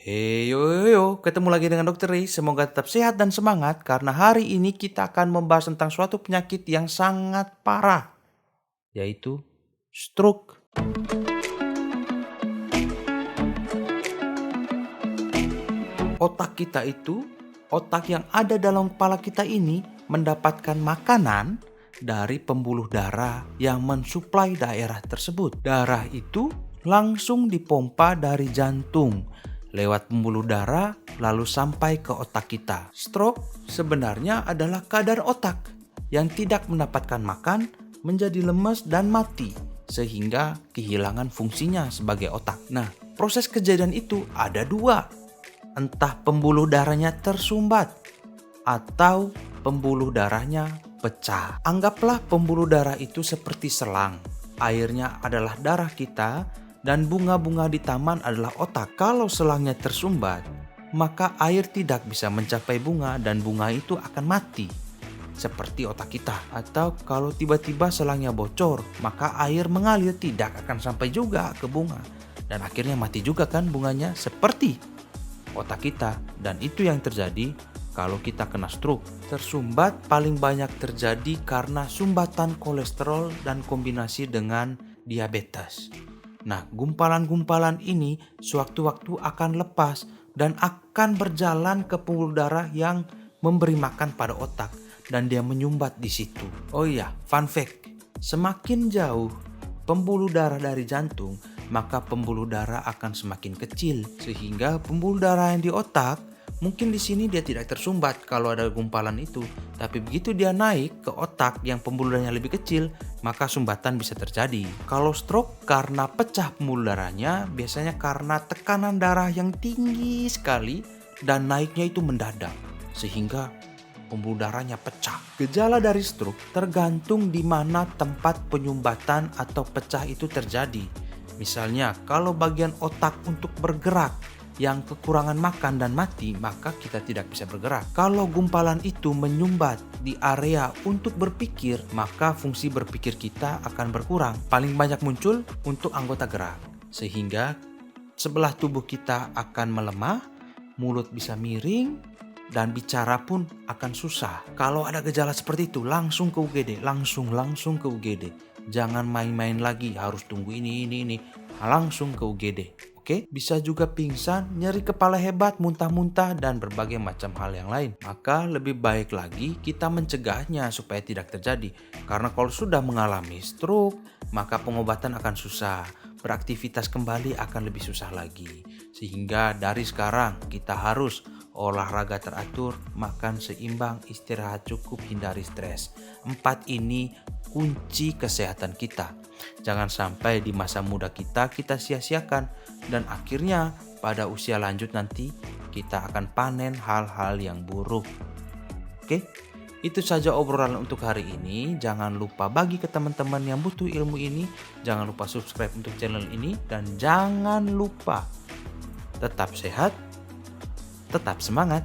Hey, yo, yo, yo, ketemu lagi dengan Dokter Ri. Semoga tetap sehat dan semangat karena hari ini kita akan membahas tentang suatu penyakit yang sangat parah, yaitu stroke. Otak kita itu, otak yang ada dalam kepala kita ini mendapatkan makanan dari pembuluh darah yang mensuplai daerah tersebut. Darah itu langsung dipompa dari jantung lewat pembuluh darah lalu sampai ke otak kita. Stroke sebenarnya adalah keadaan otak yang tidak mendapatkan makan, menjadi lemes dan mati sehingga kehilangan fungsinya sebagai otak. Nah, proses kejadian itu ada dua. Entah pembuluh darahnya tersumbat atau pembuluh darahnya pecah. Anggaplah pembuluh darah itu seperti selang. Airnya adalah darah kita dan bunga-bunga di taman adalah otak. Kalau selangnya tersumbat, maka air tidak bisa mencapai bunga dan bunga itu akan mati. Seperti otak kita. Atau kalau tiba-tiba selangnya bocor, maka air mengalir tidak akan sampai juga ke bunga. Dan akhirnya mati juga kan bunganya, seperti otak kita. Dan itu yang terjadi kalau kita kena stroke. Tersumbat paling banyak terjadi karena sumbatan kolesterol dan kombinasi dengan diabetes. Nah, gumpalan-gumpalan ini sewaktu-waktu akan lepas dan akan berjalan ke pembuluh darah yang memberi makan pada otak dan dia menyumbat di situ. Oh iya, fun fact. Semakin jauh pembuluh darah dari jantung, maka pembuluh darah akan semakin kecil sehingga pembuluh darah yang di otak mungkin di sini dia tidak tersumbat kalau ada gumpalan itu, tapi begitu dia naik ke otak yang pembuluh darahnya lebih kecil, maka sumbatan bisa terjadi. Kalau stroke karena pecah pembuluh darahnya biasanya karena tekanan darah yang tinggi sekali dan naiknya itu mendadak sehingga pembuluh darahnya pecah. Gejala dari stroke tergantung di mana tempat penyumbatan atau pecah itu terjadi. Misalnya kalau bagian otak untuk bergerak yang kekurangan makan dan mati, maka kita tidak bisa bergerak. Kalau gumpalan itu menyumbat di area untuk berpikir, maka fungsi berpikir kita akan berkurang. Paling banyak muncul untuk anggota gerak, sehingga sebelah tubuh kita akan melemah, mulut bisa miring, dan bicara pun akan susah. Kalau ada gejala seperti itu, langsung ke UGD, langsung ke UGD. Jangan main-main lagi, harus tunggu ini. Langsung ke UGD. Oke, bisa juga pingsan, nyeri kepala hebat, muntah-muntah, dan berbagai macam hal yang lain. Maka lebih baik lagi kita mencegahnya supaya tidak terjadi. Karena kalau sudah mengalami stroke, maka pengobatan akan susah. Beraktivitas kembali akan lebih susah lagi. Sehingga dari sekarang kita harus olahraga teratur, makan seimbang, istirahat cukup, hindari stres. 4 ini kunci kesehatan kita. Jangan sampai di masa muda kita sia-siakan dan akhirnya pada usia lanjut nanti kita akan panen hal-hal yang buruk. Oke? Itu saja obrolan untuk hari ini. Jangan lupa bagi ke teman-teman yang butuh ilmu ini. Jangan lupa subscribe untuk channel ini dan jangan lupa tetap sehat, tetap semangat.